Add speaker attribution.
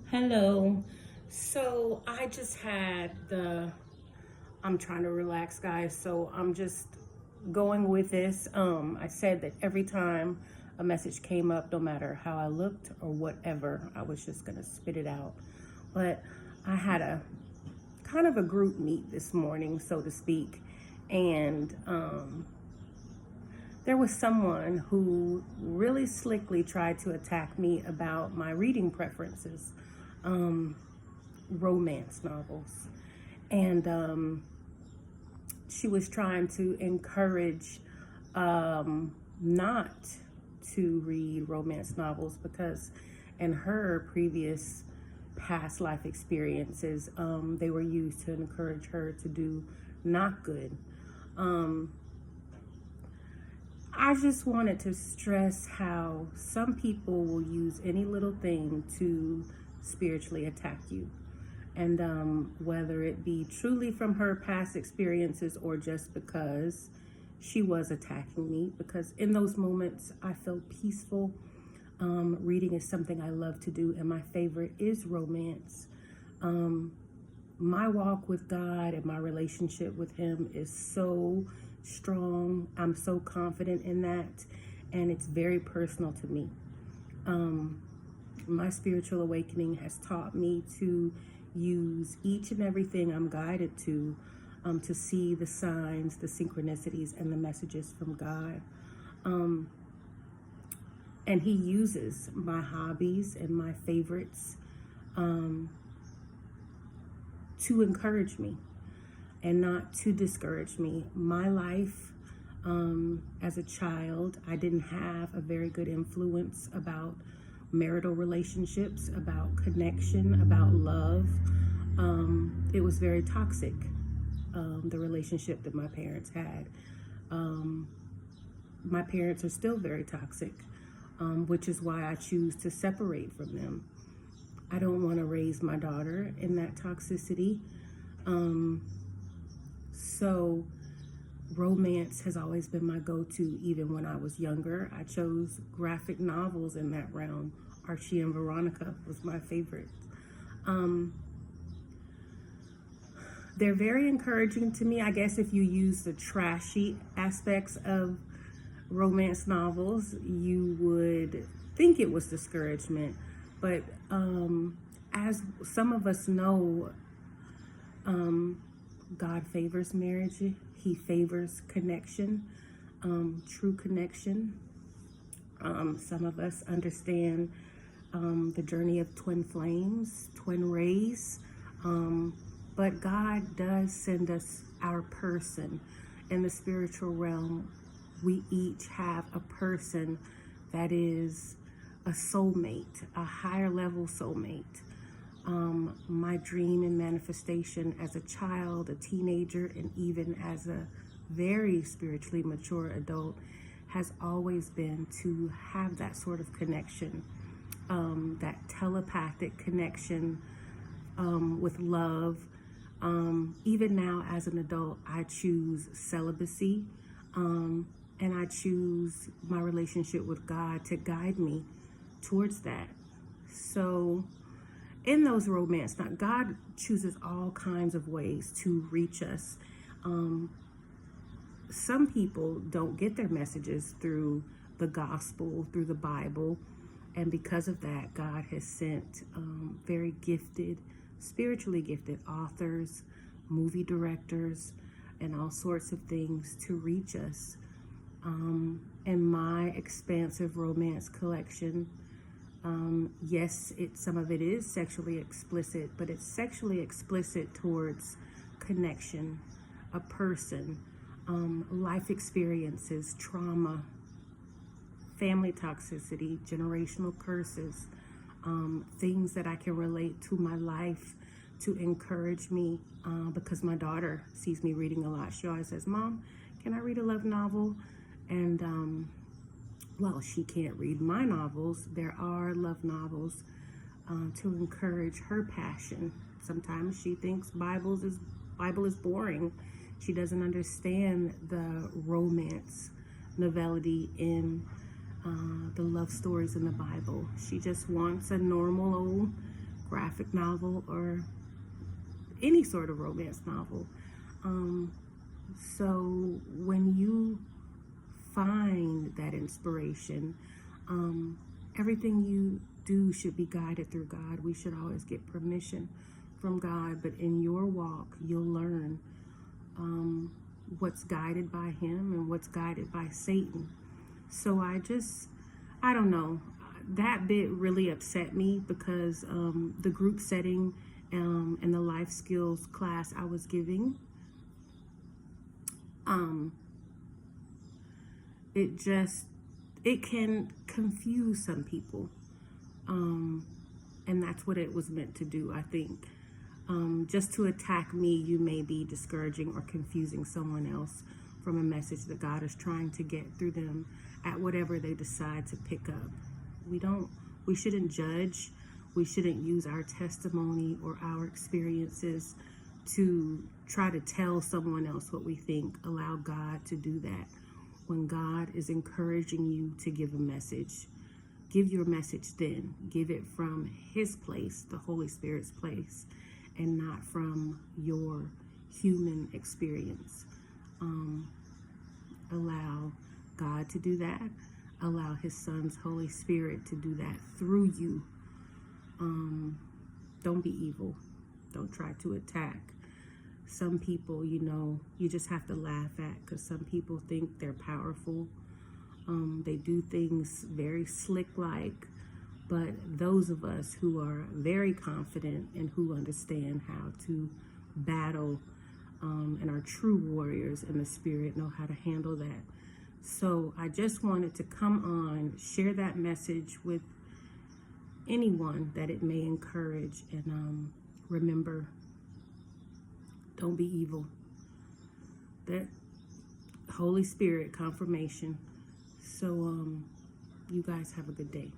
Speaker 1: Hello. So I'm trying to relax, guys. So I'm just going with this. I said that every time a message came up, no matter how I looked or whatever, I was just going to spit it out. But I had a kind of a group meet this morning, so to speak. And there was someone who really slickly tried to attack me about my reading preferences. Um, Romance novels. And she was trying to encourage not to read romance novels because, in her previous past life experiences, they were used to encourage her to do not good. Um, I just wanted to stress how some people will use any little thing to spiritually attack you. And whether it be truly from her past experiences or just because she was attacking me, because in those moments I felt peaceful. Reading is something I love to do, and my favorite is romance. Um, my walk with God and my relationship with Him is so strong. I'm so confident in that, and it's very personal to me. Um, my spiritual awakening has taught me to use each and everything I'm guided to see the signs, the synchronicities, and the messages from God. Um, and He uses my hobbies and my favorites um, to encourage me and not to discourage me. My life as a child, I didn't have a very good influence about marital relationships, about connection, about love. It was very toxic, the relationship that my parents had. Um, my parents are still very toxic, which is why I choose to separate from them. I don't want to raise my daughter in that toxicity. Um, so romance has always been my go-to. Even when I was younger, I chose graphic novels in that realm. Archie and Veronica was my favorite. Um, they're very encouraging to me. I guess if you use the trashy aspects of romance novels, you would think it was discouragement. But as some of us know, um, God favors marriage. He favors connection, true connection. Some of us understand the journey of twin flames, twin rays. But God does send us our person. In the spiritual realm, we each have a person that is a soulmate, a higher level soulmate. My dream and manifestation as a child, a teenager, and even as a very spiritually mature adult has always been to have that sort of connection, that telepathic connection with love. Even now, as an adult, I choose celibacy, and I choose my relationship with God to guide me towards that. So, in those romance, now God chooses all kinds of ways to reach us. Some people don't get their messages through the gospel, through the Bible, and because of that, God has sent very gifted, spiritually gifted authors, movie directors, and all sorts of things to reach us. In my expansive romance collection, yes, some of it is sexually explicit, but it's sexually explicit towards connection, a person, life experiences, trauma, family toxicity, generational curses, things that I can relate to my life to encourage me, because my daughter sees me reading a lot. She always says, "Mom, can I read a love novel?" And well, she can't read my novels. There are love novels to encourage her passion. Sometimes she thinks Bible is boring. She doesn't understand the romance novelty in the love stories in the Bible. She just wants a normal old graphic novel or any sort of romance novel. So when you find that inspiration, everything you do should be guided through God. We should always get permission from God, but in your walk, you'll learn what's guided by Him and what's guided by Satan. So I don't know. That bit really upset me because the group setting and the life skills class I was giving, it can confuse some people. And that's what it was meant to do, I think. Just to attack me, you may be discouraging or confusing someone else from a message that God is trying to get through them at whatever they decide to pick up. We shouldn't judge. We shouldn't use our testimony or our experiences to try to tell someone else what we think. Allow God to do that. When God is encouraging you to give a message, give your message then. Give it from His place, the Holy Spirit's place, and not from your human experience. Allow God to do that. Allow His Son's Holy Spirit to do that through you. Don't be evil. Don't try to attack. Some people, you just have to laugh at, because some people think they're powerful. They do things very slick-like, but those of us who are very confident and who understand how to battle and are true warriors in the Spirit know how to handle that. So I just wanted to come on, share that message with anyone that it may encourage, and remember, don't be evil. That Holy Spirit confirmation. So you guys have a good day.